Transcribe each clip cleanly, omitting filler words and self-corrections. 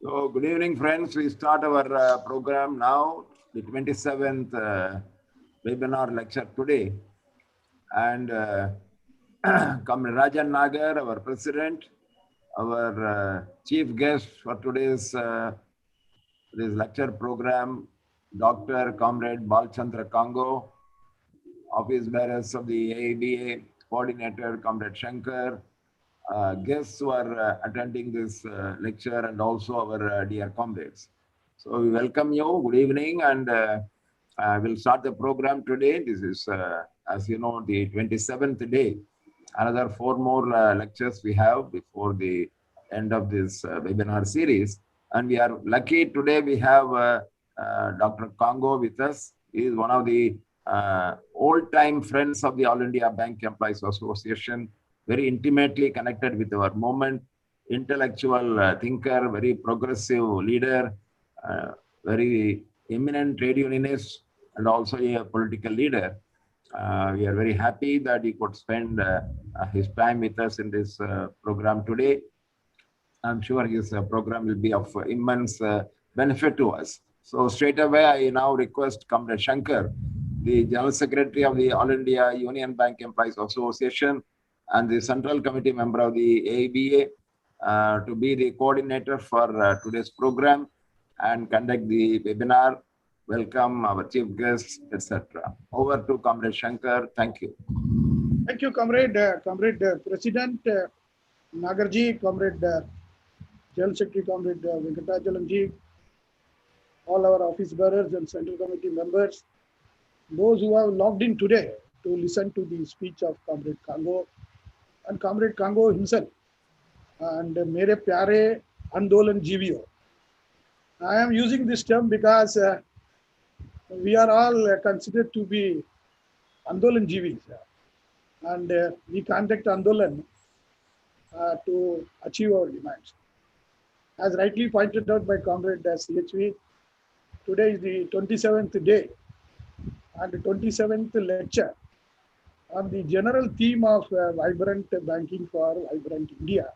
So, good evening, friends. We start our program now, the 27th webinar lecture today. And Comrade Rajan Nagar, our president, our chief guest for today's this lecture program, Dr. Comrade Balachandra Kango, office bearers of the AABA, coordinator, Comrade Shankar, guests who are attending this lecture, and also our dear comrades. So we welcome you. Good evening, and we'll start the program today. This is, as you know, the 27th day. Another 4 more lectures we have before the end of this webinar series. And we are lucky today we have Dr. Kango with us. He is one of the old-time friends of the All India Bank Employees Association, very intimately connected with our movement, intellectual thinker, very progressive leader, very eminent trade unionist, and also a political leader. We are very happy that he could spend his time with us in this program today. I'm sure his program will be of immense benefit to us. So straight away, I now request Comrade Shankar, the General Secretary of the All India Union Bank Employees Association and the Central Committee member of the AABA, to be the coordinator for today's program and conduct the webinar, welcome our chief guests, etc. Over to Comrade Shankar. Thank you. Thank you, Comrade President Nagarji, Comrade General Secretary, Comrade Venkatachalamji, all our office bearers and Central Committee members, those who have logged in today to listen to the speech of Comrade Kango and Comrade Kango himself, and Mere Pyare Andolan Jivio. I am using this term because we are all considered to be Andolan Jivis, and we conduct Andolan to achieve our demands. As rightly pointed out by Comrade CHV, today is the 27th day and the 27th lecture on the general theme of vibrant banking for vibrant India.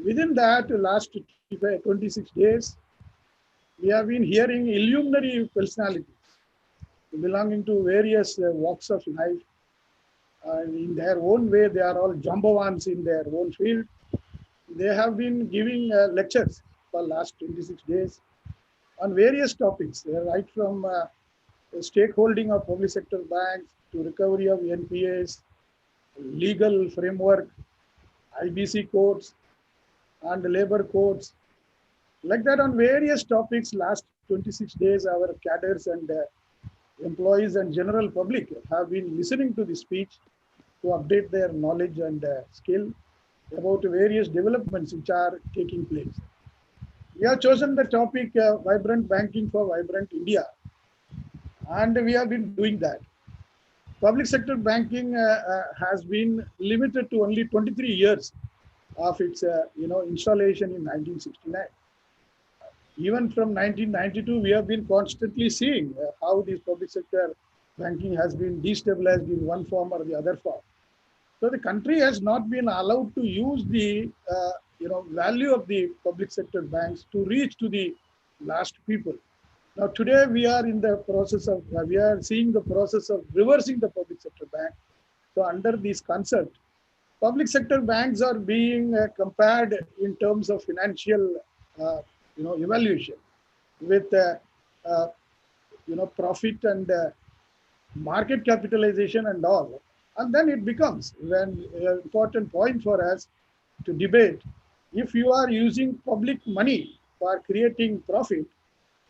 Within that, last 26 days, we have been hearing illuminary personalities belonging to various walks of life. And in their own way, they are all jambawans in their own field. They have been giving lectures for last 26 days on various topics, right from stakeholding of public sector banks to recovery of NPAs, legal framework, IBC codes, and labor codes. Like that, on various topics, last 26 days, our cadres and employees and general public have been listening to the speech to update their knowledge and skill about various developments which are taking place. We have chosen the topic vibrant banking for vibrant India, and we have been doing that. Public sector banking has been limited to only 23 years of its installation in 1969. Even from 1992, we have been constantly seeing how this public sector banking has been destabilized in one form or the other form. So the country has not been allowed to use the value of the public sector banks to reach to the last people. Now today we are in the process of we are seeing the process of reversing the public sector bank. So under this concept, public sector banks are being compared in terms of financial evaluation with profit and market capitalization and all. And then it becomes an important point for us to debate. If you are using public money for creating profit,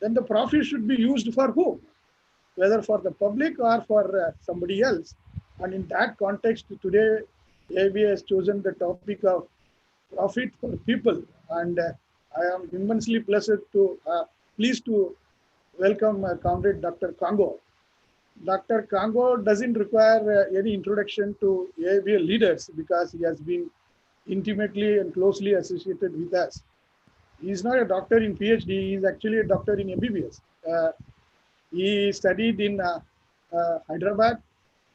then the profit should be used for whom? Whether for the public or for somebody else. And in that context, today, AIBA has chosen the topic of profit for people. And I am immensely pleased to welcome Comrade Dr. Kango. Dr. Kango doesn't require any introduction to AIBA leaders because he has been intimately and closely associated with us. He is not a doctor in PhD, he is actually a doctor in MBBS. He studied in Hyderabad,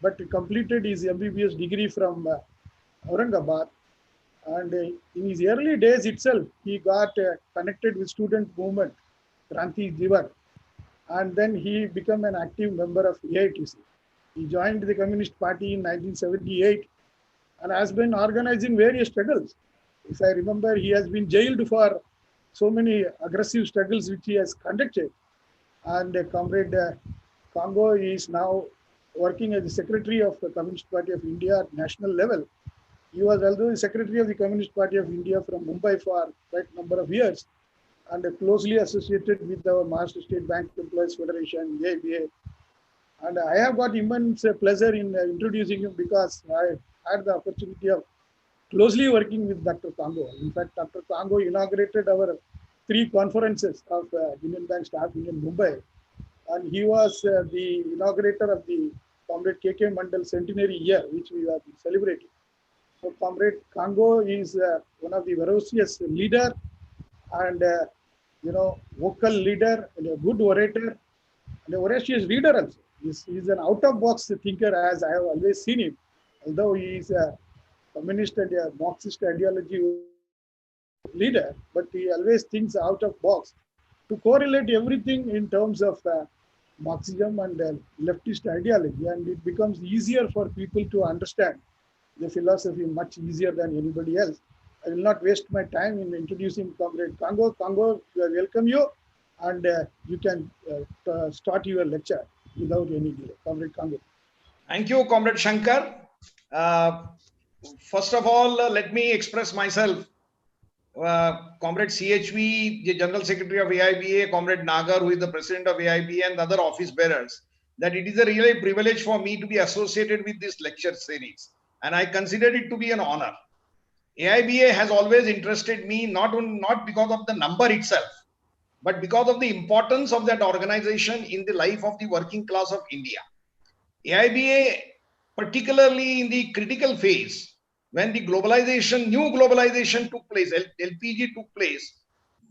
but completed his MBBS degree from Aurangabad. And in his early days itself, he got connected with student movement, Kranti Divar. And then he became an active member of AITC. He joined the Communist Party in 1978 and has been organizing various struggles. If I remember, he has been jailed for so many aggressive struggles which he has conducted. And Comrade Kango is now working as the secretary of the Communist Party of India at national level. He was also the secretary of the Communist Party of India from Mumbai for quite a number of years and closely associated with our Maharashtra State Bank Employees Federation, AIBA. And I have got immense pleasure in introducing him because I had the opportunity of closely working with Dr. Kango. In fact, Dr. Kango inaugurated our 3 conferences of Union Bank Staff Union Mumbai. And he was the inaugurator of the Comrade KK Mandal centenary year, which we are celebrating. So Comrade Kango is one of the ferocious leader and vocal leader and a good orator and a voracious reader also. He's an out-of-box thinker, as I have always seen him. Although he is a communist and a Marxist ideology leader, but he always thinks out of box to correlate everything in terms of Marxism and leftist ideology, and it becomes easier for people to understand the philosophy much easier than anybody else. I will not waste my time in introducing Comrade Kango. Kango, I welcome you, and you can start your lecture without any delay. Comrade Kango. Thank you, Comrade Shankar. First of all, let me express myself. Comrade CHV, the General Secretary of AIBA, Comrade Nagar, who is the President of AIBA, and other office bearers, that it is a really privilege for me to be associated with this lecture series. And I consider it to be an honor. AIBA has always interested me, not because of the number itself, but because of the importance of that organization in the life of the working class of India. AIBA, particularly in the critical phase, when the new globalization took place, LPG took place,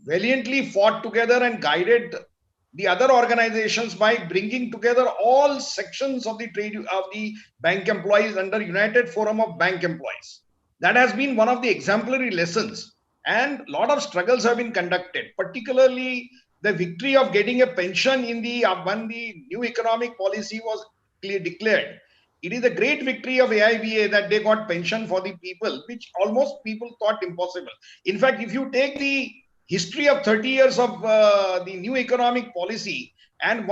valiantly fought together and guided the other organizations by bringing together all sections of the bank employees under United Forum of Bank Employees. That has been one of the exemplary lessons, and a lot of struggles have been conducted, particularly the victory of getting a pension in the when the new economic policy was declared. It is a great victory of AIBA that they got pension for the people, which almost people thought impossible. In fact, if you take the history of 30 years of the new economic policy and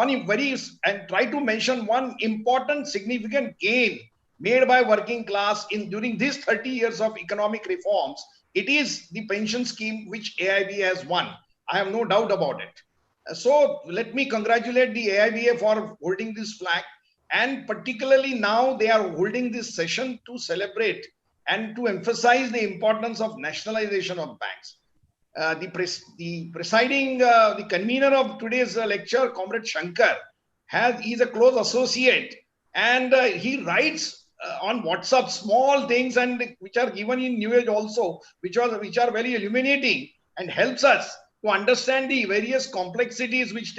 try to mention one important significant gain made by working class in during these 30 years of economic reforms, it is the pension scheme which AIBA has won. I have no doubt about it. So let me congratulate the AIBA for holding this flag, and particularly now they are holding this session to celebrate and to emphasize the importance of nationalization of banks. The presiding, the convener of today's lecture, Comrade Shankar, he's a close associate, and he writes on WhatsApp small things and which are given in New Age also, which are very illuminating and helps us to understand the various complexities which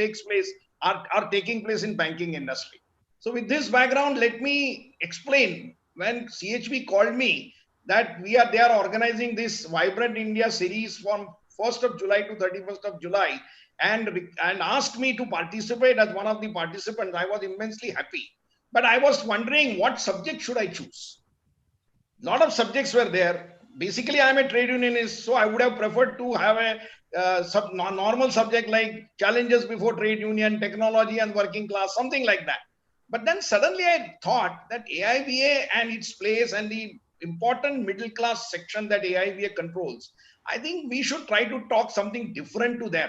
are taking place in banking industry. So with this background, let me explain. When CHB called me that they are organizing this Vibrant India series from 1st of July to 31st of July, and asked me to participate as one of the participants, I was immensely happy. But I was wondering what subject should I choose. A lot of subjects were there. Basically, I'm a trade unionist, so I would have preferred to have a normal subject like challenges before trade union, technology and working class, something like that. But then suddenly I thought that AIBA and its place and the important middle class section that AIBA controls, I think we should try to talk something different to them.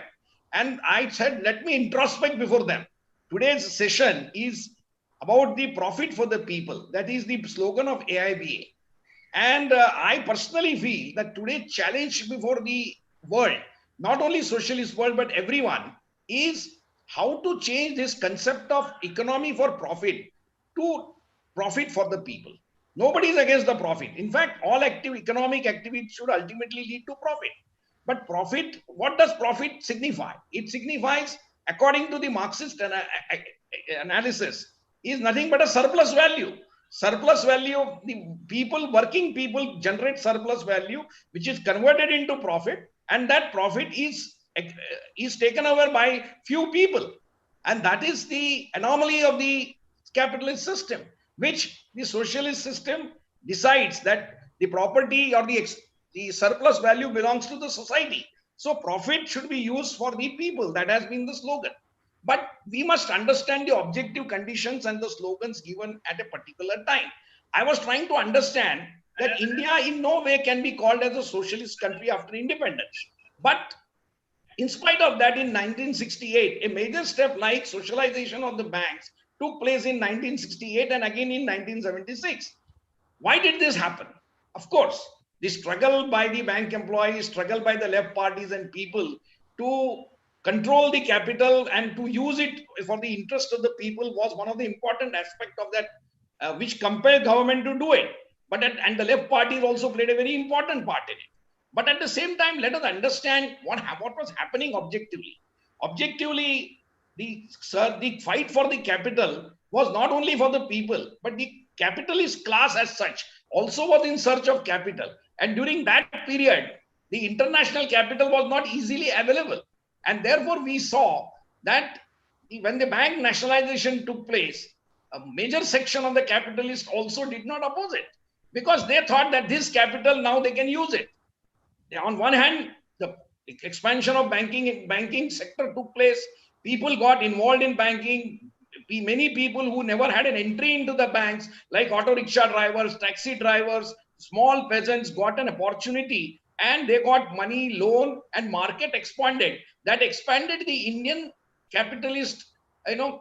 And I said, let me introspect before them. Today's session is about the profit for the people. That is the slogan of AIBA. And I personally feel that today's challenge before the world, not only socialist world, but everyone, is how to change this concept of economy for profit to profit for the people. Nobody is against the profit. In fact, all economic activities should ultimately lead to profit. But profit, what does profit signify? It signifies, according to the Marxist analysis, is nothing but a surplus value. Surplus value of the people, working people generate surplus value, which is converted into profit, and that profit is taken over by few people. And that is the anomaly of the capitalist system, which the socialist system decides that the property or the surplus value belongs to the society. So profit should be used for the people. That has been the slogan. But we must understand the objective conditions and the slogans given at a particular time. I was trying to understand that India in no way can be called as a socialist country after independence. But in spite of that, in 1968, a major step like socialization of the banks took place in 1968 and again in 1976. Why did this happen? Of course, the struggle by the bank employees, struggle by the left parties and people to control the capital and to use it for the interest of the people was one of the important aspects of that, which compelled government to do it. And the left parties also played a very important part in it. But at the same time, let us understand what was happening objectively. Objectively, the fight for the capital was not only for the people, but the capitalist class as such also was in search of capital. And during that period, the international capital was not easily available. And therefore, we saw that when the bank nationalization took place, a major section of the capitalists also did not oppose it because they thought that this capital, now they can use it. On one hand, the expansion of banking sector took place. People got involved in banking. Many people who never had an entry into the banks, like auto rickshaw drivers, taxi drivers, small peasants, got an opportunity and they got money, loan, and market expanded. That expanded the Indian capitalist,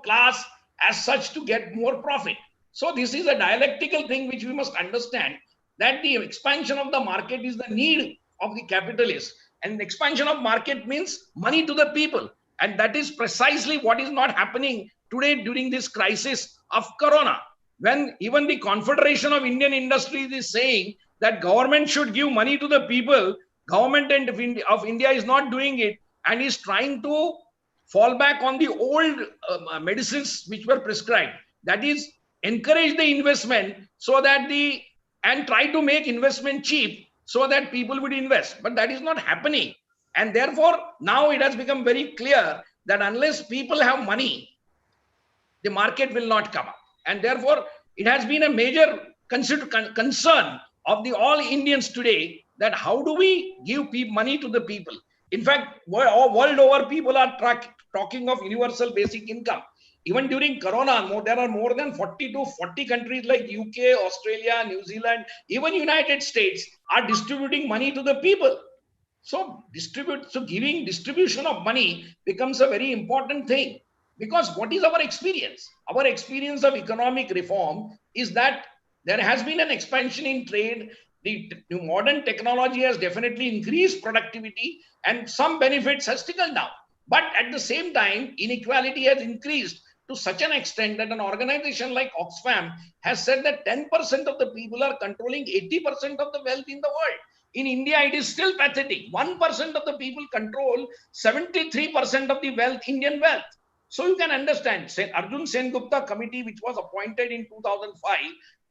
class as such to get more profit. So this is a dialectical thing which we must understand, that the expansion of the market is the need of the capitalists, and expansion of market means money to the people. And that is precisely what is not happening today during this crisis of Corona, when even the Confederation of Indian Industries is saying that government should give money to the people. Government of India is not doing it and is trying to fall back on the old medicines which were prescribed. That is, encourage the investment so that and try to make investment cheap so that people would invest. But that is not happening. And therefore, now it has become very clear that unless people have money, the market will not come up. And therefore, it has been a major concern of all Indians today, that how do we give money to the people? In fact, world over, people are talking of universal basic income. Even during Corona, there are more than 40 to 40 countries like UK, Australia, New Zealand, even United States are distributing money to the people. So giving distribution of money becomes a very important thing. Because what is our experience? Our experience of economic reform is that there has been an expansion in trade. The modern technology has definitely increased productivity, and some benefits has trickled down. But at the same time, inequality has increased to such an extent that an organization like Oxfam has said that 10% of the people are controlling 80% of the wealth in the world. In India, it is still pathetic. 1% of the people control 73% of the wealth, Indian wealth. So you can understand, Arjun Sengupta committee, which was appointed in 2005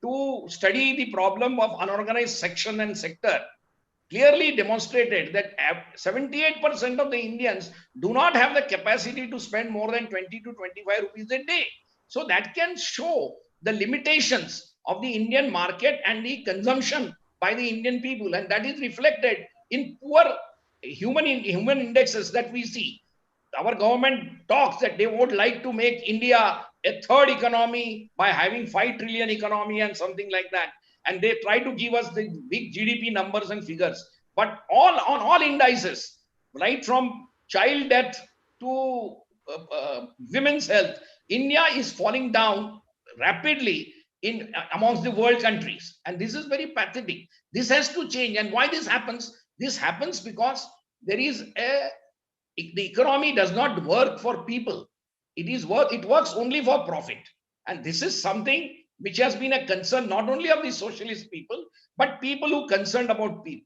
to study the problem of unorganized section and sector, clearly demonstrated that 78% of the Indians do not have the capacity to spend more than 20 to 25 rupees a day. So that can show the limitations of the Indian market and the consumption by the Indian people. And that is reflected in poor human indexes that we see. Our government talks that they would like to make India a third economy by having 5 trillion economy and something like that. And they try to give us the big GDP numbers and figures. But on all indices, right from child death to women's health, India is falling down rapidly in amongst the world countries. And this is very pathetic. This has to change. And why this happens? This happens because there is the economy does not work for people. It works only for profit. And this is something which has been a concern not only of the socialist people, but people who are concerned about the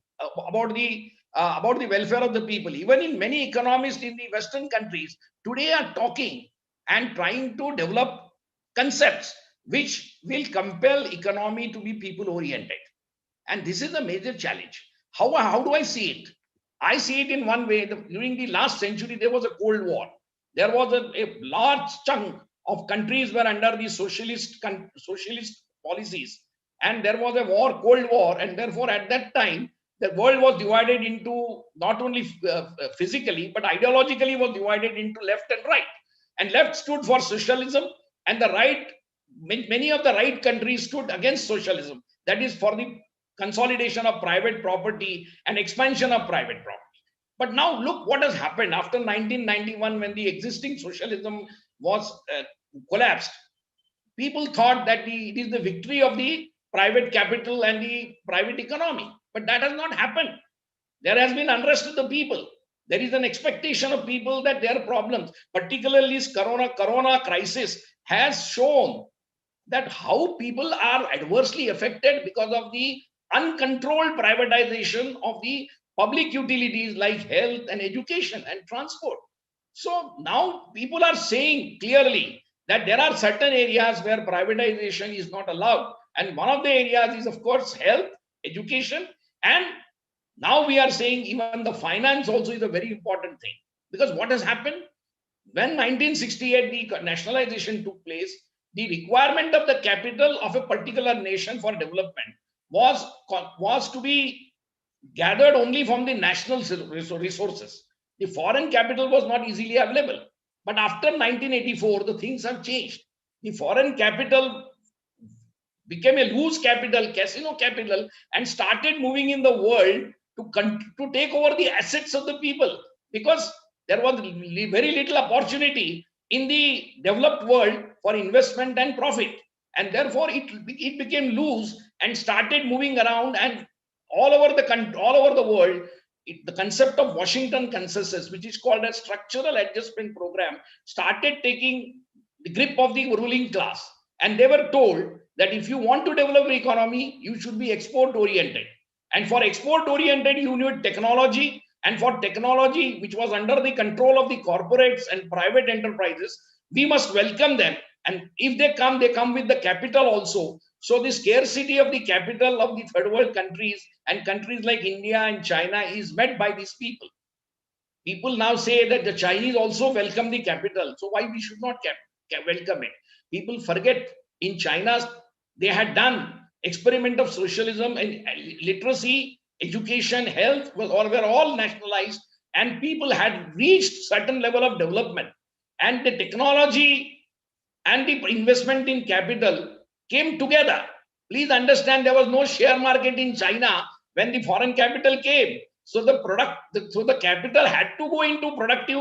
welfare of the people. Even in many economists in the Western countries today are talking and trying to develop concepts which will compel economy to be people oriented. And this is a major challenge. How do I see it? I see it in one way. During the last century, there was a Cold War. There was a large chunk of countries were under the socialist policies. And there was a Cold War. And therefore, at that time, the world was divided into not only physically, but ideologically was divided into left and right. And left stood for socialism, and the right, many of the right countries stood against socialism. That is for the consolidation of private property and expansion of private property. But now look what has happened after 1991, when the existing socialism was collapsed. People thought that it is the victory of the private capital and the private economy. But that has not happened. There has been unrest of the people. There is an expectation of people that their problems, particularly this corona crisis, has shown that how people are adversely affected because of the uncontrolled privatization of the public utilities like health and education and transport. So now people are saying clearly that there are certain areas where privatization is not allowed. And one of the areas is, of course, health, education. And now we are saying even the finance also is a very important thing. Because what has happened? When 1968, the nationalization took place, the requirement of the capital of a particular nation for development was to be gathered only from the national resources. The foreign capital was not easily available. But after 1984, the things have changed. The foreign capital became a loose capital, casino capital, and started moving in the world to take over the assets of the people, because there was very little opportunity in the developed world for investment and profit. And therefore, it became loose and started moving around, and all over the world, the concept of Washington Consensus, which is called a structural adjustment program, started taking the grip of the ruling class. And they were told that if you want to develop the economy, you should be export oriented. And for export oriented, you need technology, and for technology, which was under the control of the corporates and private enterprises, we must welcome them. And if they come with the capital also. So the scarcity of the capital of the third world countries and countries like India and China is met by these people. People now say that the Chinese also welcome the capital. So why we should not welcome it? People forget in China, they had done experiment of socialism and literacy, education, health were all nationalized, and people had reached certain level of development. And the technology and the investment in capital came together. Please understand, there was no share market in China when the foreign capital came. So the capital had to go into productive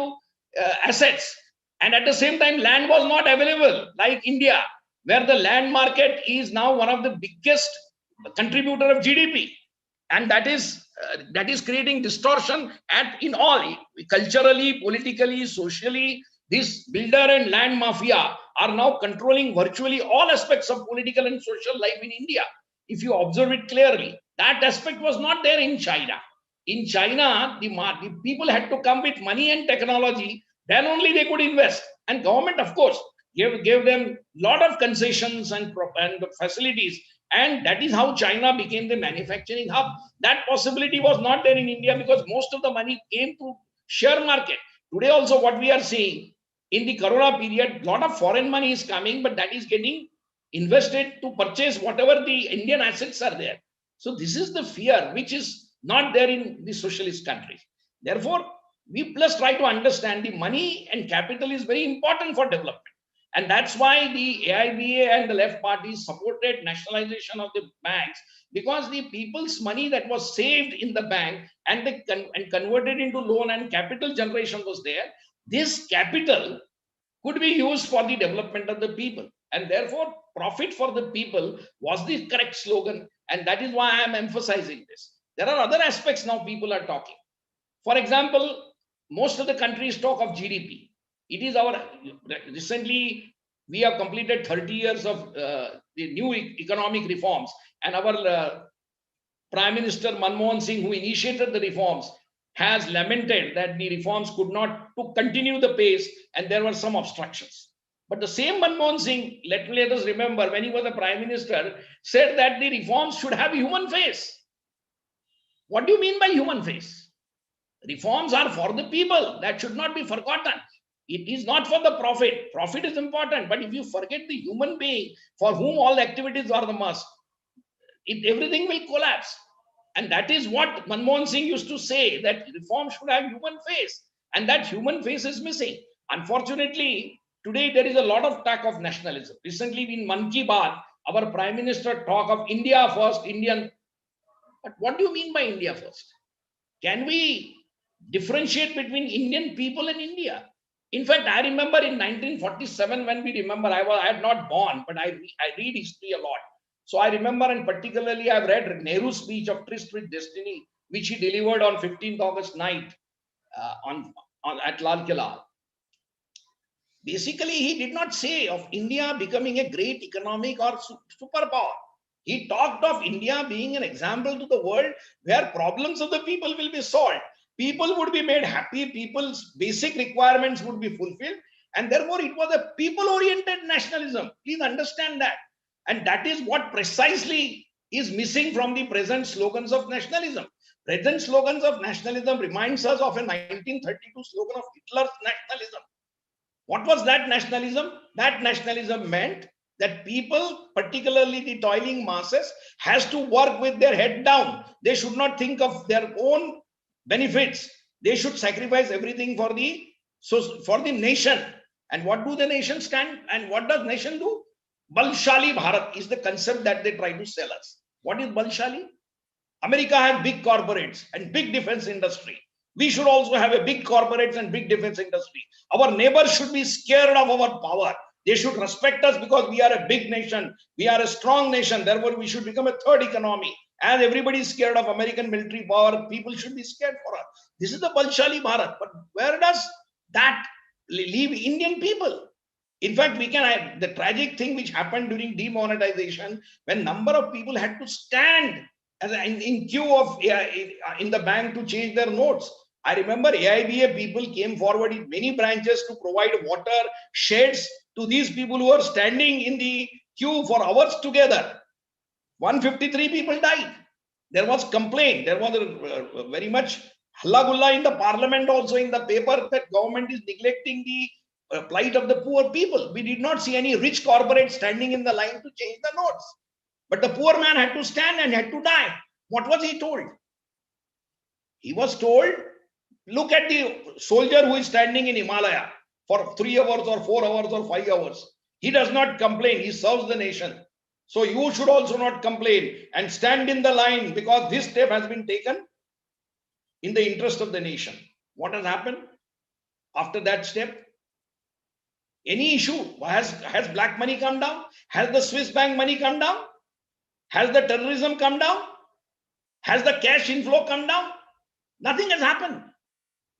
assets, and at the same time, land was not available like India, where the land market is now one of the biggest contributor of GDP, and that is creating distortion in all, culturally, politically, socially. This builder and land mafia are now controlling virtually all aspects of political and social life in India. If you observe it clearly, that aspect was not there in China. In China, the people had to come with money and technology, then only they could invest. And government, of course, gave them a lot of concessions and facilities. And that is how China became the manufacturing hub. That possibility was not there in India because most of the money came through share market. Today also what we are seeing, in the Corona period, a lot of foreign money is coming, but that is getting invested to purchase whatever the Indian assets are there. So this is the fear which is not there in the socialist countries. Therefore, we plus try to understand the money and capital is very important for development. And that's why the AIBA and the left parties supported nationalization of the banks, because the people's money that was saved in the bank and converted into loan and capital generation was there. This capital could be used for the development of the people, and therefore profit for the people was the correct slogan. And that is why I am emphasizing this. There are other aspects now people are talking. For example, most of the countries talk of GDP. It is recently we have completed 30 years of the new economic reforms, and our Prime Minister Manmohan Singh, who initiated the reforms, has lamented that the reforms could not continue the pace and there were some obstructions. But the same Manmohan Singh, let us remember, when he was the Prime Minister, said that the reforms should have a human face. What do you mean by human face? Reforms are for the people. That should not be forgotten. It is not for the profit. Profit is important, but if you forget the human being for whom all activities are the must, everything will collapse. And that is what Manmohan Singh used to say, that reform should have human face, and that human face is missing. Unfortunately, today there is a lot of talk of nationalism. Recently in Man Ki Baat, our Prime Minister talk of India first, Indian. But what do you mean by India first? Can we differentiate between Indian people and India? In fact, I remember in 1947, when we remember, I had not born, but I read history a lot. So I remember, and particularly I've read Nehru's speech of Tryst with Destiny, which he delivered on 15th August night at Lal Killa. Basically, he did not say of India becoming a great economic or superpower. He talked of India being an example to the world where problems of the people will be solved. People would be made happy, people's basic requirements would be fulfilled, and therefore it was a people-oriented nationalism. Please understand that. And that is what precisely is missing from the present slogans of nationalism. Present slogans of nationalism reminds us of a 1932 slogan of Hitler's nationalism. What was that nationalism? That nationalism meant that people, particularly the toiling masses, has to work with their head down. They should not think of their own benefits. They should sacrifice everything for the nation. And what do the nation stand? And what does nation do? Balshali Bharat is the concept that they try to sell us. What is Balshali? America has big corporates and big defense industry. We should also have a big corporates and big defense industry. Our neighbors should be scared of our power. They should respect us because we are a big nation. We are a strong nation. Therefore, we should become a third economy. As everybody is scared of American military power, people should be scared for us. This is the Balshali Bharat. But where does that leave Indian people? In fact, the tragic thing which happened during demonetization, when number of people had to stand in queue in the bank to change their notes. I remember AIBA people came forward in many branches to provide water, shades to these people who were standing in the queue for hours together. 153 people died. There was complaint. There was very much halla gulla in the parliament, also in the paper, that government is neglecting the plight of the poor people. We did not see any rich corporate standing in the line to change the notes. But the poor man had to stand and had to die. What was he told? He was told, look at the soldier who is standing in Himalaya for 3 hours or 4 hours or 5 hours. He does not complain. He serves the nation. So you should also not complain and stand in the line, because this step has been taken in the interest of the nation. What has happened after that step? Any issue? Has black money come down? Has the Swiss bank money come down? Has the terrorism come down? Has the cash inflow come down? Nothing has happened.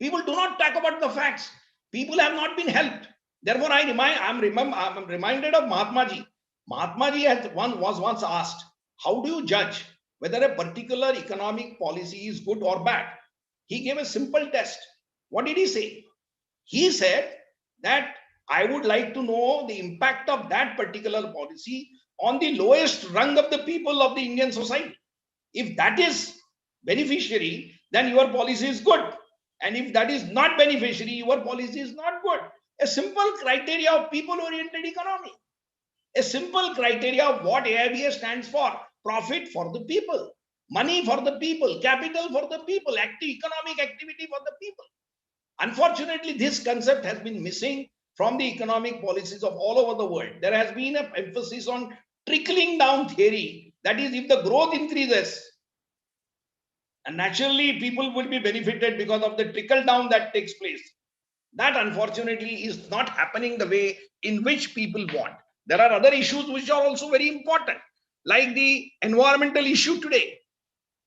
People do not talk about the facts. People have not been helped. Therefore, I'm reminded of Mahatma Ji. Mahatma Ji was once asked, how do you judge whether a particular economic policy is good or bad? He gave a simple test. What did he say? He said that I would like to know the impact of that particular policy on the lowest rung of the people of the Indian society. If that is beneficiary, then your policy is good. And if that is not beneficiary, your policy is not good. A simple criteria of people-oriented economy. A simple criteria of what AIBA stands for. Profit for the people, money for the people, capital for the people, economic activity for the people. Unfortunately, this concept has been missing from the economic policies of all over the world. There has been an emphasis on trickling down theory. That is, if the growth increases, and naturally people will be benefited because of the trickle down that takes place. That unfortunately is not happening the way in which people want. There are other issues which are also very important, like the environmental issue today.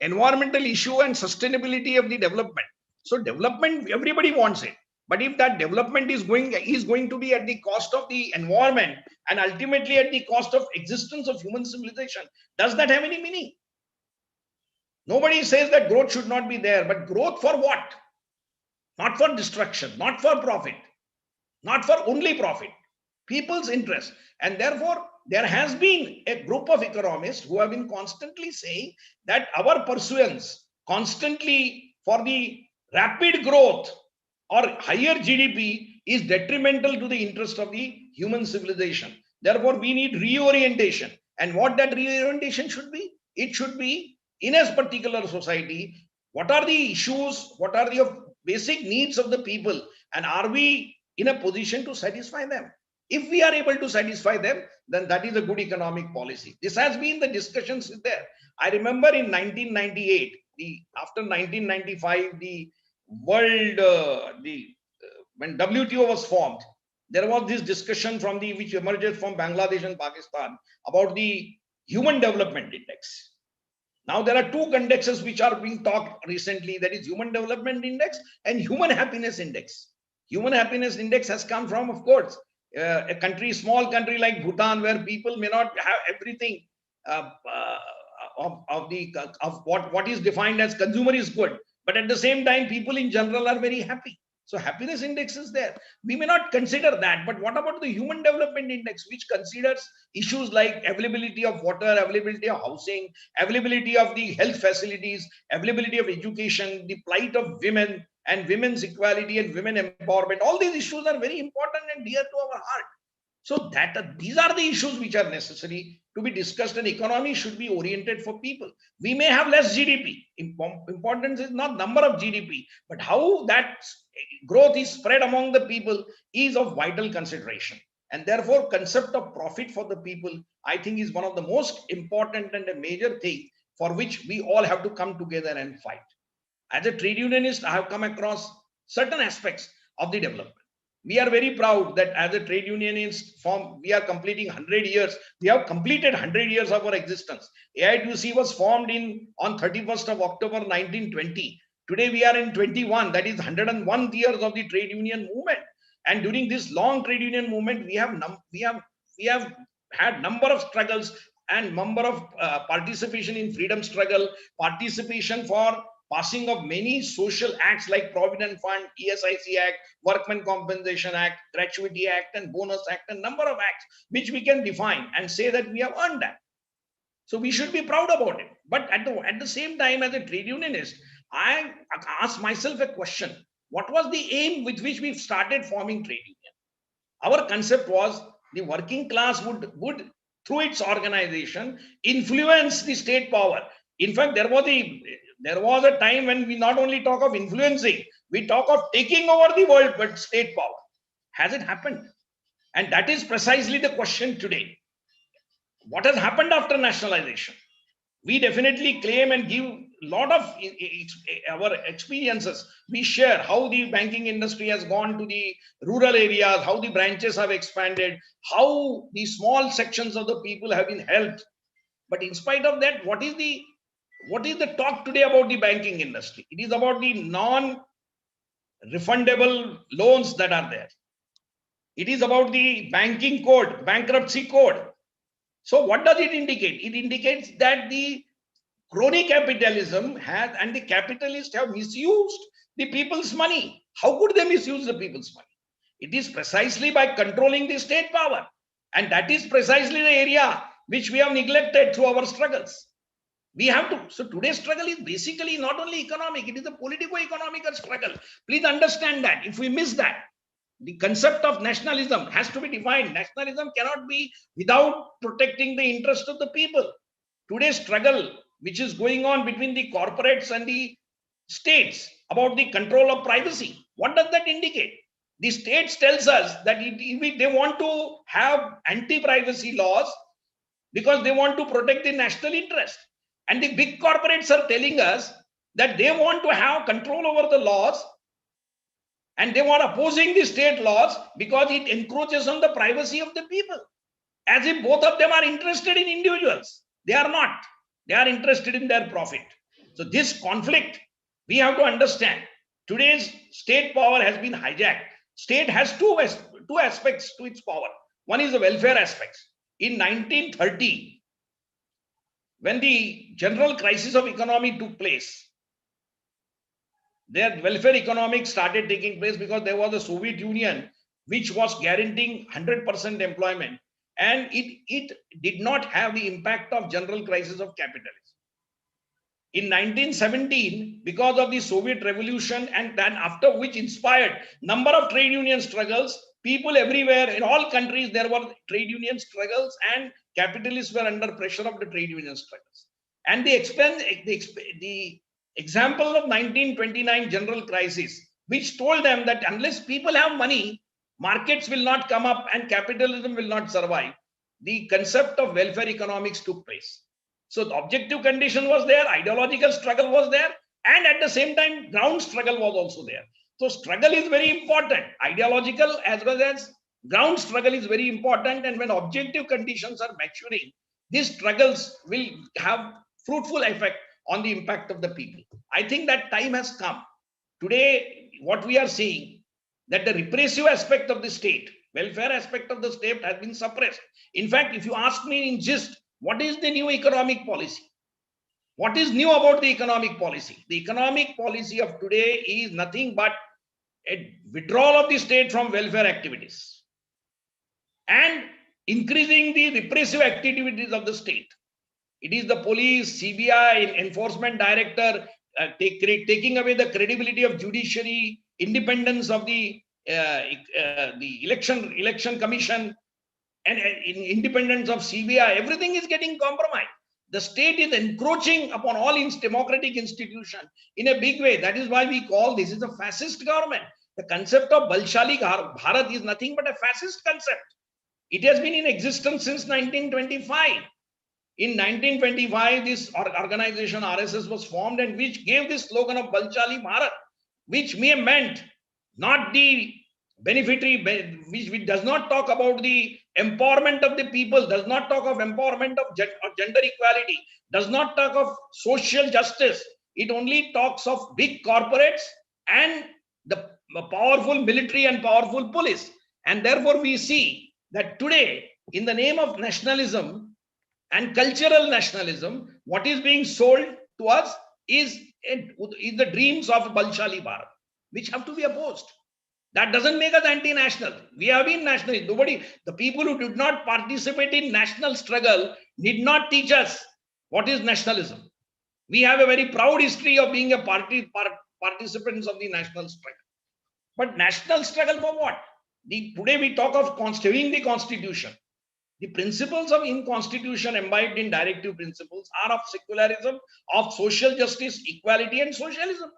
Environmental issue and sustainability of the development. So development, everybody wants it. But if that development is going to be at the cost of the environment and ultimately at the cost of existence of human civilization, does that have any meaning? Nobody says that growth should not be there, but growth for what? Not for destruction, not for profit, not for only profit, people's interest. And therefore, there has been a group of economists who have been constantly saying that our pursuance constantly for the rapid growth or higher GDP is detrimental to the interest of the human civilization. Therefore, we need reorientation. And what that reorientation should be? It should be in a particular society, what are the issues, what are the basic needs of the people, and are we in a position to satisfy them? If we are able to satisfy them, then that is a good economic policy. This has been the discussions there. I remember in 1998, after 1995, the world, when WTO was formed, there was this discussion which emerged from Bangladesh and Pakistan about the Human Development Index. Now there are two indexes which are being talked recently, that is Human Development Index and Human Happiness Index. Human Happiness Index has come from, of course, a small country like Bhutan, where people may not have everything of what is defined as consumer is good, but at the same time, people in general are very happy. So happiness index is there. We may not consider that, but what about the Human Development Index, which considers issues like availability of water, availability of housing, availability of the health facilities, availability of education, the plight of women and women's equality and women empowerment. All these issues are very important and dear to our heart. So these are the issues which are necessary to be discussed, and economy should be oriented for people. We may have less GDP. Importance is not number of GDP, but how that growth is spread among the people is of vital consideration. And therefore, concept of profit for the people, I think, is one of the most important and a major thing for which we all have to come together and fight. As a trade unionist, I have come across certain aspects of the development. We are very proud that as a trade unionist we are completing 100 years. We have completed 100 years of our existence. AITUC was formed on 31st of October 1920. Today we are in 21. That is 101 years of the trade union movement. And during this long trade union movement, we have had number of struggles and number of participation in freedom struggle, participation for passing of many social acts like Provident Fund, ESIC Act, Workmen Compensation Act, Gratuity Act, and Bonus Act, and number of acts which we can define and say that we have earned that. So we should be proud about it. But at the same time, as a trade unionist, I ask myself a question. What was the aim with which we started forming trade union? Our concept was the working class would through its organization influence the state power. In fact, there was a time when we not only talk of influencing, we talk of taking over the world, but state power. Has it happened? And that is precisely the question today. What has happened after nationalization? We definitely claim and give a lot of our experiences. We share how the banking industry has gone to the rural areas, how the branches have expanded, how the small sections of the people have been helped. But in spite of that, what is the talk today about the banking industry? It is about the non-refundable loans that are there. It is about the banking code, bankruptcy code. So what does it indicate? It indicates that the crony capitalism has, and the capitalists have misused the people's money. How could they misuse the people's money? It is precisely by controlling the state power. And that is precisely the area which we have neglected through our struggles. We have to. So today's struggle is basically not only economic, it is a politico-economical struggle. Please understand that. If we miss that, the concept of nationalism has to be defined. Nationalism cannot be without protecting the interest of the people. Today's struggle, which is going on between the corporates and the states about the control of privacy, what does that indicate? The states tells us that they want to have anti-privacy laws because they want to protect the national interest. And the big corporates are telling us that they want to have control over the laws and they want opposing the state laws because it encroaches on the privacy of the people. As if both of them are interested in individuals. They are not. They are interested in their profit. So this conflict, we have to understand. Today's state power has been hijacked. State has two aspects to its power. One is the welfare aspects. In 1930, when the general crisis of economy took place, their welfare economics started taking place because there was the Soviet Union, which was guaranteeing 100% employment. And it did not have the impact of general crisis of capitalism. In 1917, because of the Soviet Revolution, and then after which inspired number of trade union struggles, people everywhere in all countries, there were trade union struggles and capitalists were under pressure of the trade union struggles. And the example of 1929 general crisis, which told them that unless people have money, markets will not come up and capitalism will not survive. The concept of welfare economics took place. So the objective condition was there, ideological struggle was there, and at the same time, ground struggle was also there. So struggle is very important. Ideological as well as ground struggle is very important. And when objective conditions are maturing, these struggles will have fruitful effect on the impact of the people. I think that time has come. Today, what we are seeing, that the repressive aspect of the state, welfare aspect of the state has been suppressed. In fact, if you ask me in gist, what is the new economic policy? What is new about the economic policy? The economic policy of today is nothing but a withdrawal of the state from welfare activities and increasing the repressive activities of the state. It is the police, CBI, enforcement director, taking away the credibility of judiciary, independence of the election commission, and independence of CBI. Everything is getting compromised. The state is encroaching upon all its democratic institutions in a big way. That is why we call this is a fascist government. The concept of Balachandra Bharat is nothing but a fascist concept. It has been in existence since 1925. In 1925, this organization RSS was formed, and which gave this slogan of Balachandra Bharat, which meant not the beneficiary, which does not talk about the empowerment of the people, does not talk of empowerment of gender equality, does not talk of social justice. It only talks of big corporates and the powerful military and powerful police. And therefore, we see that today, in the name of nationalism and cultural nationalism, what is being sold to us is is the dreams of Balshali Bharat, which have to be opposed. That doesn't make us anti-national. We have been nationalists. The people who did not participate in national struggle did not teach us what is nationalism. We have a very proud history of being a participants of the national struggle. But national struggle for what? Today we talk of having the constitution. The principles in constitution imbibed in directive principles are of secularism, of social justice, equality, and socialism.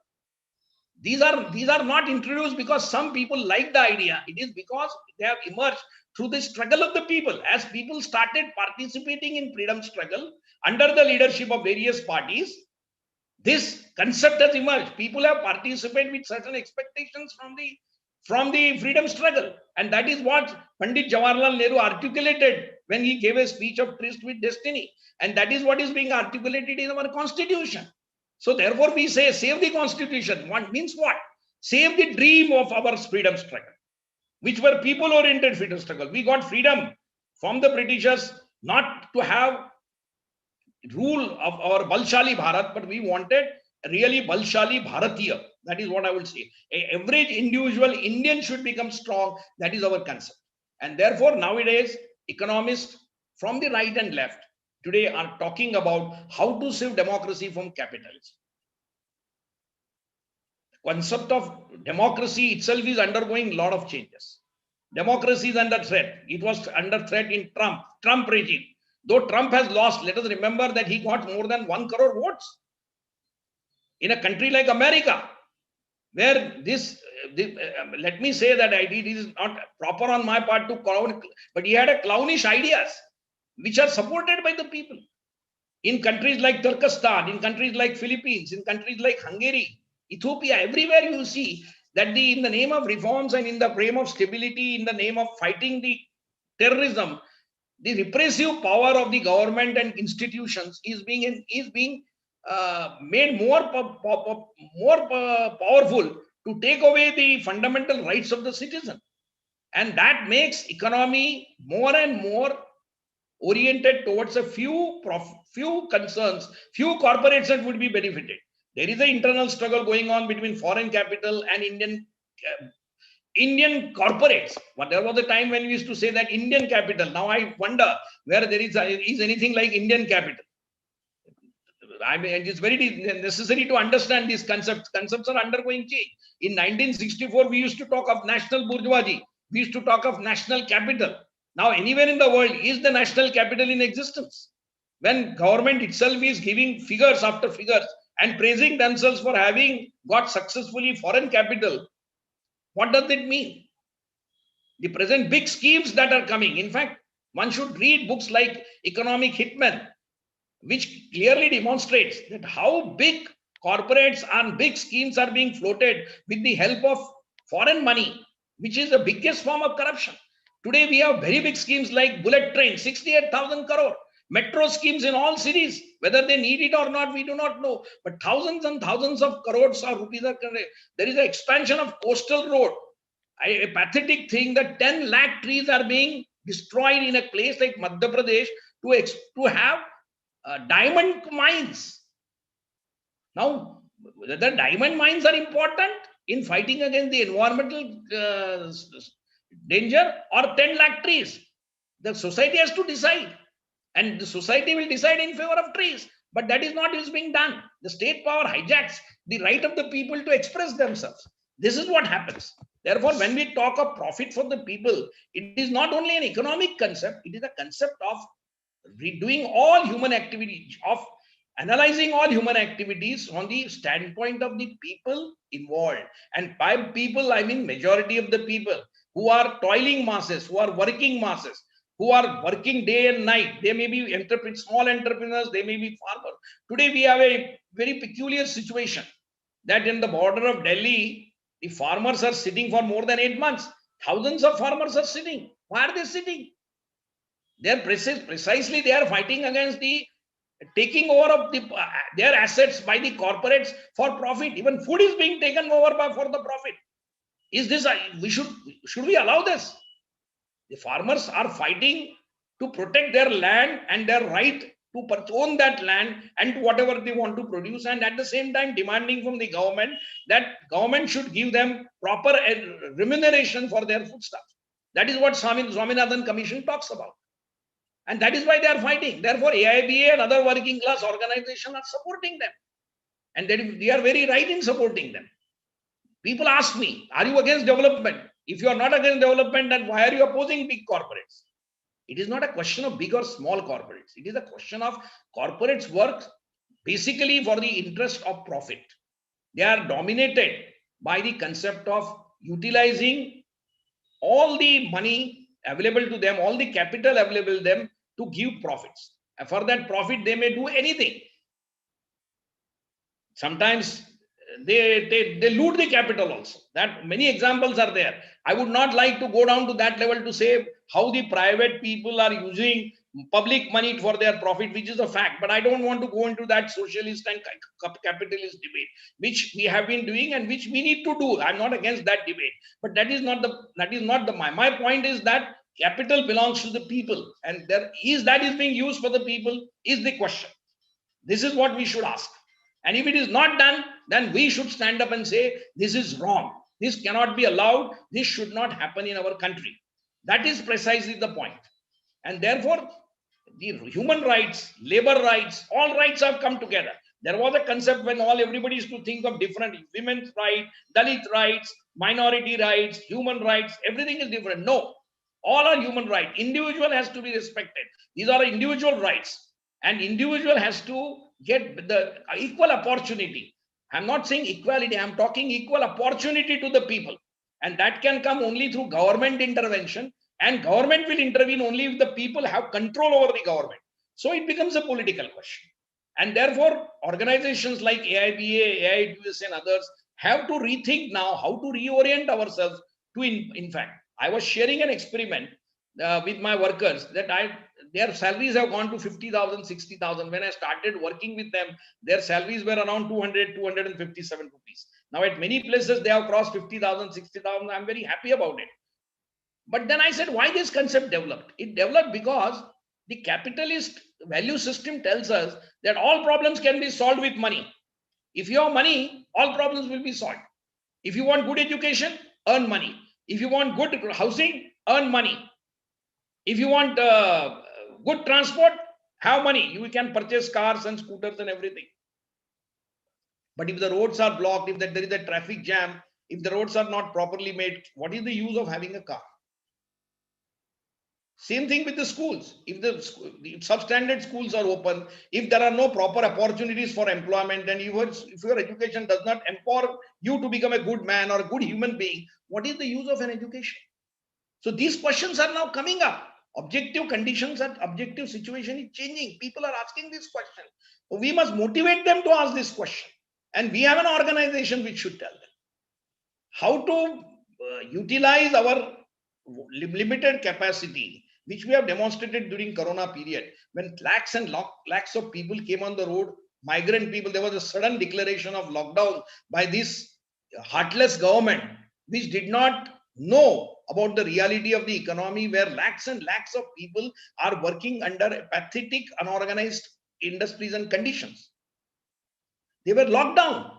These are not introduced because some people like the idea. It is because they have emerged through the struggle of the people. As people started participating in freedom struggle under the leadership of various parties, this concept has emerged. People have participated with certain expectations from the freedom struggle. And that is what Pandit Jawaharlal Nehru articulated when he gave a speech of tryst with destiny. And that is what is being articulated in our constitution. So therefore we say, save the constitution. What means what? Save the dream of our freedom struggle, which were people-oriented freedom struggle. We got freedom from the Britishers not to have rule of our Balshali Bharat, but we wanted really Balshali Bharatiya. That is what I would say. A average individual Indian should become strong. That is our concept. And therefore nowadays economists from the right and left today are talking about how to save democracy from capitalism. The concept of democracy itself is undergoing a lot of changes. Democracy is under threat. It was under threat in Trump regime. Though Trump has lost, let us remember that he got more than 1 crore votes. In a country like America, where let me say that it is not proper on my part to clown, but he had a clownish ideas which are supported by the people. In countries like Turkestan, in countries like Philippines, in countries like Hungary, Ethiopia, everywhere you see that in the name of reforms and in the name of stability, in the name of fighting the terrorism, the repressive power of the government and institutions is being made more powerful to take away the fundamental rights of the citizen. And that makes economy more and more oriented towards a few concerns, few corporates that would be benefited. There is an internal struggle going on between foreign capital and Indian corporates. But there was a time when we used to say that Indian capital. Now I wonder where there is anything like Indian capital. I mean, it's very necessary to understand these concepts. Concepts are undergoing change. In 1964, we used to talk of national bourgeoisie. We used to talk of national capital. Now, anywhere in the world, is the national capital in existence? When government itself is giving figures after figures and praising themselves for having got successfully foreign capital, what does it mean? The present big schemes that are coming. In fact, one should read books like Economic Hitman, which clearly demonstrates that how big corporates and big schemes are being floated with the help of foreign money, which is the biggest form of corruption. Today, we have very big schemes like bullet train, 68,000 crore, metro schemes in all cities. Whether they need it or not, we do not know. But thousands and thousands of crores or rupees are coming. There is an expansion of coastal road. A pathetic thing that 10 lakh trees are being destroyed in a place like Madhya Pradesh to have diamond mines. Now, whether diamond mines are important in fighting against the environmental danger or 10 lakh trees, the society has to decide. And the society will decide in favor of trees. But that is not what is being done. The state power hijacks the right of the people to express themselves. This is what happens. Therefore, when we talk of profit for the people, it is not only an economic concept, it is a concept of redoing all human activities, of analyzing all human activities on the standpoint of the people involved. And by people, I mean majority of the people who are toiling masses, who are working masses, who are working day and night. They may be small entrepreneurs, they may be farmers. Today, we have a very peculiar situation that in the border of Delhi, the farmers are sitting for more than 8 months. Thousands of farmers are sitting. Why are they sitting? They are precisely they are fighting against the taking over of their assets by the corporates for profit. Even food is being taken over for the profit. Is this should we allow this? The farmers are fighting to protect their land and their right to own that land and to whatever they want to produce, and at the same time demanding from the government that government should give them proper remuneration for their foodstuffs. That is what Swaminathan Commission talks about. And that is why they are fighting. Therefore, AIBA and other working class organizations are supporting them. And they are very right in supporting them. People ask me, are you against development? If you are not against development, then why are you opposing big corporates? It is not a question of big or small corporates. It is a question of corporates work basically for the interest of profit. They are dominated by the concept of utilizing all the money available to them, all the capital available to them to give profits. And for that profit, they may do anything. Sometimes they loot the capital also. That many examples are there. I would not like to go down to that level to say how the private people are using public money for their profit, which is a fact. But I don't want to go into that socialist and capitalist debate, which we have been doing and which we need to do. I'm not against that debate, but that is not my point is that capital belongs to the people, and that is being used for the people is the question. This is what we should ask. And if it is not done, then we should stand up and say, this is wrong. This cannot be allowed. This should not happen in our country. That is precisely the point. And therefore, the human rights, labor rights, all rights have come together. There was a concept when everybody used to think of different women's rights, Dalit rights, minority rights, human rights, everything is different. No, all are human rights. Individual has to be respected. These are individual rights. And individual has to get the equal opportunity. I'm not saying equality, I'm talking equal opportunity to the people. And that can come only through government intervention, and government will intervene only if the people have control over the government. So it becomes a political question. And therefore, organizations like AIBA, AIDUS and others have to rethink now how to reorient ourselves to, in fact, I was sharing an experiment with my workers that their salaries have gone to 50,000, 60,000. When I started working with them, their salaries were around 200, 257 rupees. Now at many places, they have crossed 50,000, 60,000. I'm very happy about it. But then I said, why this concept developed? It developed because the capitalist value system tells us that all problems can be solved with money. If you have money, all problems will be solved. If you want good education, earn money. If you want good housing, earn money. If you want good transport, have money. You can purchase cars and scooters and everything. But if the roads are blocked, if there is a traffic jam, if the roads are not properly made, what is the use of having a car? Same thing with the schools. If the substandard schools are open, if there are no proper opportunities for employment, and if your education does not empower you to become a good man or a good human being, what is the use of an education? So these questions are now coming up. Objective conditions and objective situation is changing. People are asking this question. We must motivate them to ask this question. And we have an organization which should tell them how to utilize our limited capacity, which we have demonstrated during Corona period, when lakhs and lakhs of people came on the road, migrant people. There was a sudden declaration of lockdown by this heartless government, which did not know about the reality of the economy, where lakhs and lakhs of people are working under pathetic, unorganized industries and conditions. They were locked down.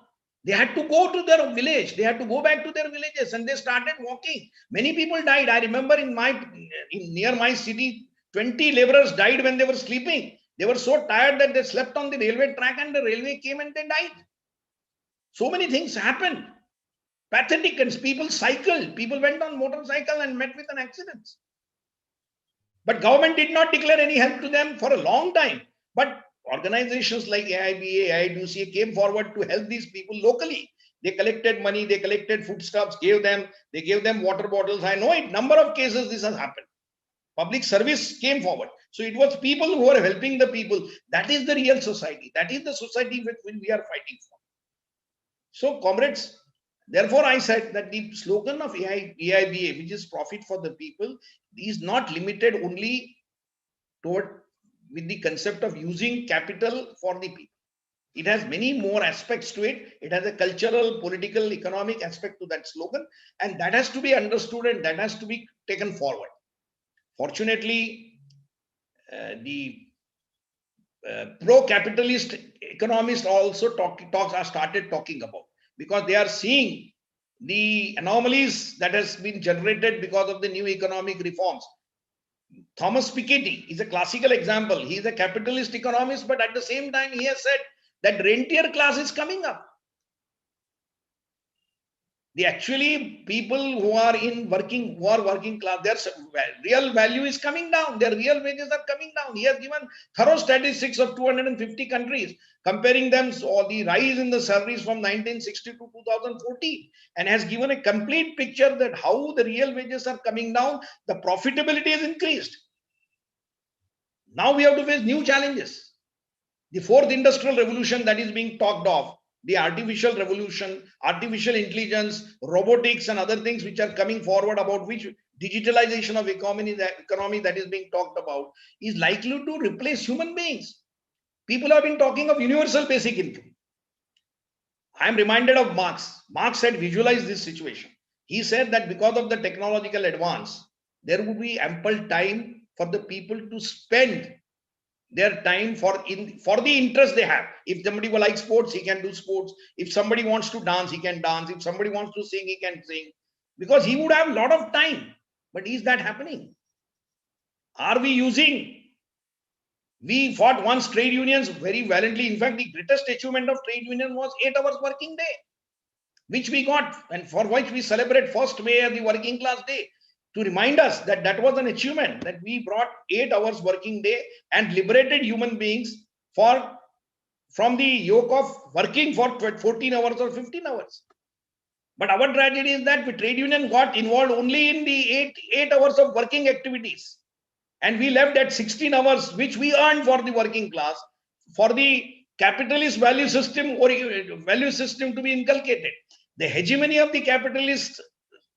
They had to go to their village. They had to go back to their villages, and they started walking. Many people died. I remember near my city, 20 laborers died when they were sleeping. They were so tired that they slept on the railway track, and the railway came and they died. So many things happened. Pathetic, and people cycled. People went on motorcycle and met with an accident. But government did not declare any help to them for a long time. But organizations like AIBA, AIDUC came forward to help these people locally. They collected money, they collected foodstuffs, they gave them water bottles. I know in number of cases this has happened. Public service came forward. So it was people who are helping the people. That is the real society. That is the society which we are fighting for. So comrades, therefore I said that the slogan of AIBA, which is profit for the people, is not limited only toward with the concept of using capital for the people. It has many more aspects to it. It has a cultural, political, economic aspect to that slogan, and that has to be understood and that has to be taken forward. Fortunately, the pro-capitalist economists also started talking about, because they are seeing the anomalies that has been generated because of the new economic reforms. Thomas Piketty is a classical example. He is a capitalist economist, but at the same time, he has said that rentier class is coming up. The actually people who are working class, their real value is coming down. Their real wages are coming down. He has given thorough statistics of 250 countries, comparing them or the rise in the salaries from 1960 to 2014, and has given a complete picture that how the real wages are coming down, the profitability is increased. Now we have to face new challenges. The fourth industrial revolution that is being talked of, the artificial revolution, artificial intelligence, robotics, and other things which are coming forward, about which digitalization of economy that is being talked about, is likely to replace human beings. People have been talking of universal basic income. I am reminded of Marx. Marx had visualized this situation. He said that because of the technological advance, there would be ample time for the people to spend their time for the interest they have. If somebody likes sports, he can do sports. If somebody wants to dance, he can dance. If somebody wants to sing, he can sing, because he would have a lot of time. But is that happening? Are we using? We fought once trade unions very valiantly. In fact, the greatest achievement of trade union was 8 hours working day, which we got, and for which we celebrate 1st May as the working class day, to remind us that that was an achievement, that we brought 8 hours working day and liberated human beings from the yoke of working for 14 hours or 15 hours. But our tragedy is that the trade union got involved only in the 8 hours of working activities, and we left at 16 hours, which we earned for the working class, for the capitalist value system to be inculcated. The hegemony of the capitalist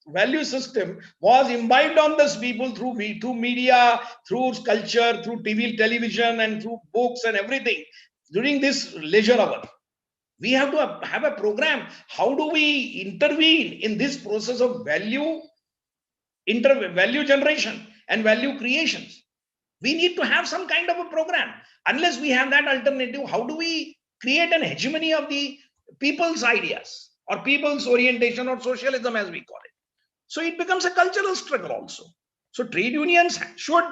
value system was imbibed on these people through media, through culture, through TV, television, and through books and everything during this leisure hour. We have to have a program. How do we intervene in this process of value generation and value creations? We need to have some kind of a program. Unless we have that alternative, how do we create an hegemony of the people's ideas or people's orientation, or socialism as we call it? So it becomes a cultural struggle also. So trade unions should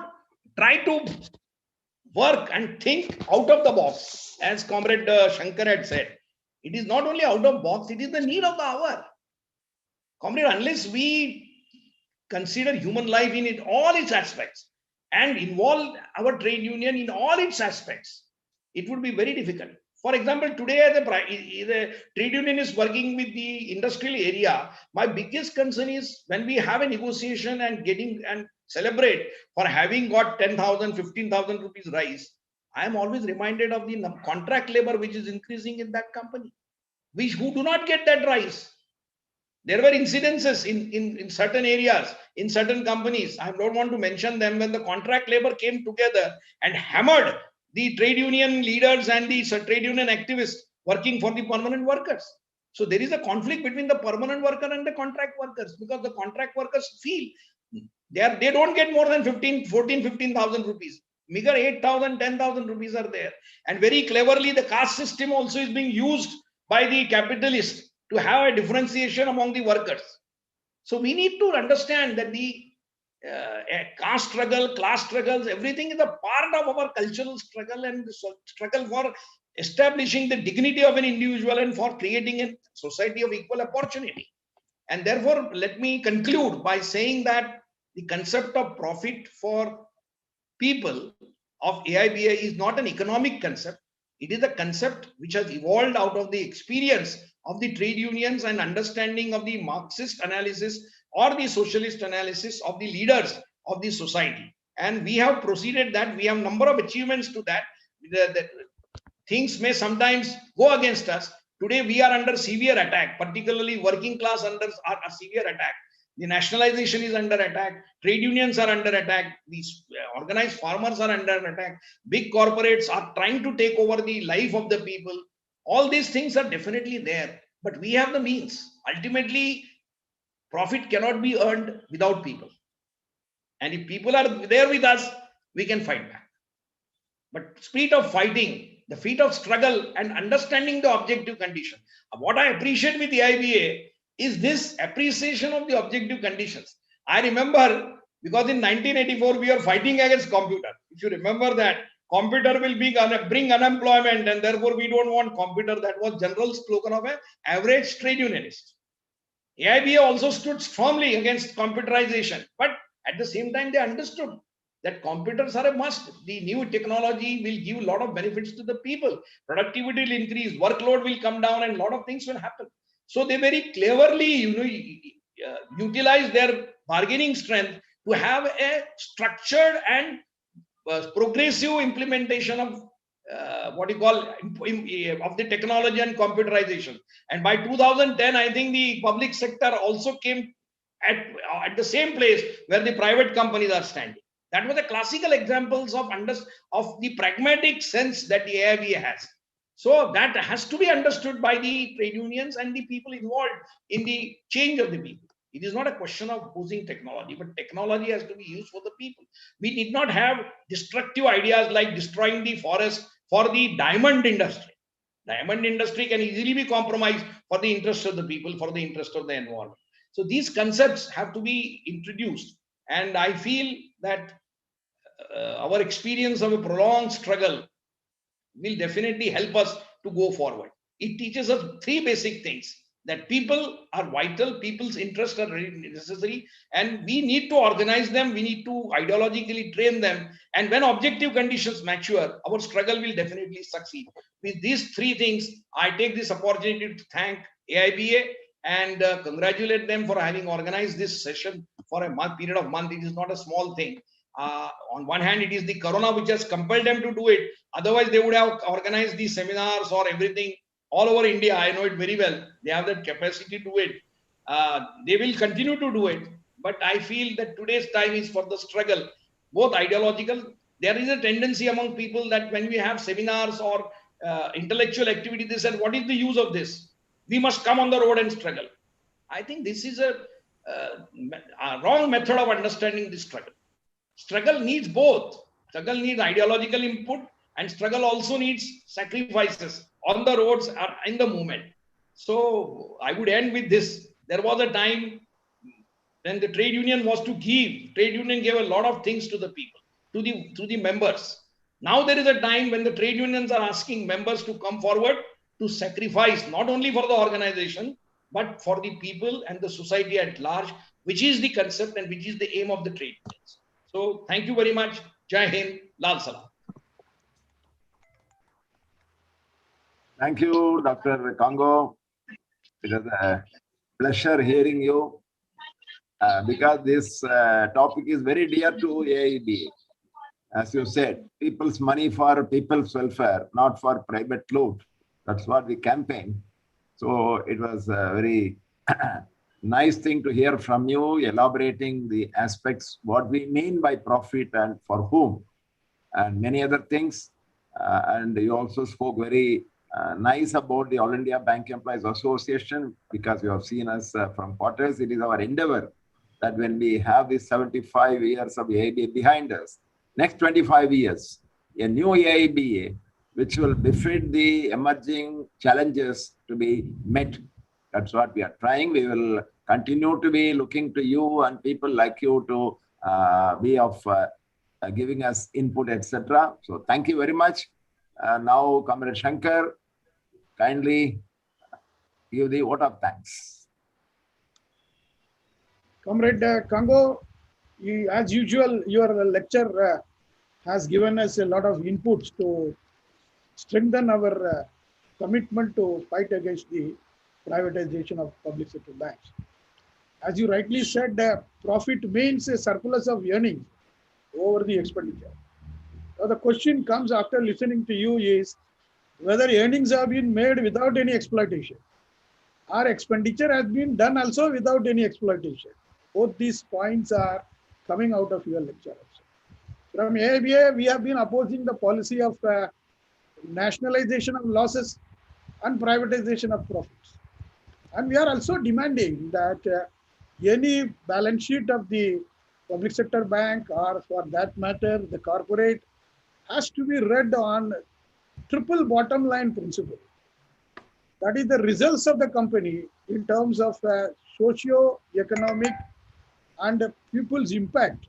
try to work and think out of the box. As Comrade Shankar had said, it is not only out of box, it is the need of the hour. Comrade, unless we consider human life in all its aspects and involve our trade union in all its aspects, it would be very difficult. For example, today the trade union is working with the industrial area. My biggest concern is when we have a negotiation and celebrate for having got 10,000, 15,000 rupees rise, I am always reminded of the contract labor which is increasing in that company, who do not get that rise. There were incidences in certain areas, in certain companies. I don't want to mention them, when the contract labor came together and hammered the trade union leaders and the trade union activists working for the permanent workers. So there is a conflict between the permanent worker and the contract workers, because the contract workers feel they don't get more than 15,000 rupees. Meager 8,000, 10,000 rupees are there. And very cleverly, the caste system also is being used by the capitalists to have a differentiation among the workers. So we need to understand that the caste struggle, class struggles, everything is a part of our cultural struggle and the struggle for establishing the dignity of an individual and for creating a society of equal opportunity. And therefore, let me conclude by saying that the concept of profit for people of AIBA is not an economic concept. It is a concept which has evolved out of the experience of the trade unions and understanding of the Marxist analysis or the socialist analysis of the leaders of the society. And we have proceeded that. We have a number of achievements to that. The things may sometimes go against us. Today, we are under severe attack, particularly working class are severe attack. The nationalization is under attack. Trade unions are under attack. These organized farmers are under attack. Big corporates are trying to take over the life of the people. All these things are definitely there, but we have the means. Ultimately, profit cannot be earned without people. And if people are there with us, we can fight back. but spirit of fighting, the feat of struggle, and understanding the objective condition. What I appreciate with AIBA is this appreciation of the objective conditions. I remember because in 1984 we were fighting against computer. If you remember that, computer will bring unemployment, and therefore we don't want computer. That was general slogan of an average trade unionist. AIBA also stood strongly against computerization, but at the same time they understood that computers are a must. The new technology will give a lot of benefits to the people. Productivity will increase, workload will come down, and a lot of things will happen. So they very cleverly, utilize their bargaining strength to have a structured and progressive implementation of what you call of the technology and computerization. And by 2010, I think the public sector also came at the same place where the private companies are standing. That was a classical examples of the pragmatic sense that the AIBA has. So that has to be understood by the trade unions and the people involved in the change of the people. It is not a question of using technology, but technology has to be used for the people. We did not have destructive ideas like destroying the forest for the diamond industry. Diamond industry can easily be compromised for the interest of the people, for the interest of the environment. So these concepts have to be introduced. And I feel that our experience of a prolonged struggle will definitely help us to go forward. It teaches us three basic things: that people are vital, people's interests are really necessary, and we need to organize them, we need to ideologically train them. And when objective conditions mature, our struggle will definitely succeed. With these three things, I take this opportunity to thank AIBA and congratulate them for having organized this session for a period of month. It is not a small thing. On one hand, it is the corona which has compelled them to do it. Otherwise, they would have organized these seminars or everything all over India. I know it very well. They have that capacity to do it. They will continue to do it. But I feel that today's time is for the struggle, both ideological. There is a tendency among people that when we have seminars or intellectual activity, they said, what is the use of this? We must come on the road and struggle. I think this is a wrong method of understanding this struggle. Struggle needs both. Struggle needs ideological input, and struggle also needs sacrifices on the roads or in the movement. So I would end with this. There was a time when the trade union was to give. Trade union gave a lot of things to the people, to the members. Now there is a time when the trade unions are asking members to come forward to sacrifice not only for the organization, but for the people and the society at large, which is the concept and which is the aim of the trade unions. So thank you very much. Jai Hind, Lal Salam. Thank you, Dr. Kango. It was a pleasure hearing you because this topic is very dear to AIBA. As you said, people's money for people's welfare, not for private loot. That's what we campaign. So it was a very nice thing to hear from you, elaborating the aspects, what we mean by profit and for whom, and many other things. And you also spoke very nice about the All India Bank Employees Association, because you have seen us from quarters. It is our endeavor that when we have these 75 years of AIBA behind us, next 25 years, a new AIBA, which will befit the emerging challenges to be met. That's what we are trying. We will continue to be looking to you and people like you to be of giving us input, etc. So thank you very much. Now, Comrade Shankar, kindly give the vote of thanks. Comrade Kango, as usual, your lecture has given us a lot of inputs to strengthen our commitment to fight against the privatization of public sector banks. As you rightly said, profit means a surplus of earnings over the expenditure. Now the question comes after listening to you is whether earnings have been made without any exploitation. Our expenditure has been done also without any exploitation. Both these points are coming out of your lecture also. From AIBA, we have been opposing the policy of nationalization of losses and privatization of profits. And we are also demanding that any balance sheet of the public sector bank, or for that matter, the corporate, has to be read on triple bottom line principle. That is the results of the company in terms of socio-economic and people's impact.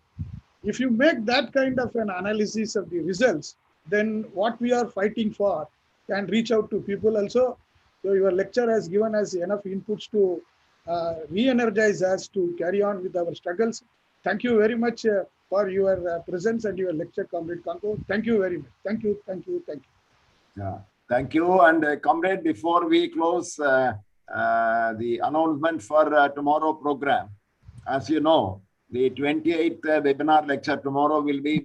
If you make that kind of an analysis of the results, then what we are fighting for can reach out to people also. So your lecture has given us enough inputs to re-energize us to carry on with our struggles. Thank you very much for your presence and your lecture, Comrade Kango. Thank you very much. Thank you, thank you, thank you. Yeah, thank you. And comrade, before we close the announcement for tomorrow program, as you know, the 28th webinar lecture tomorrow will be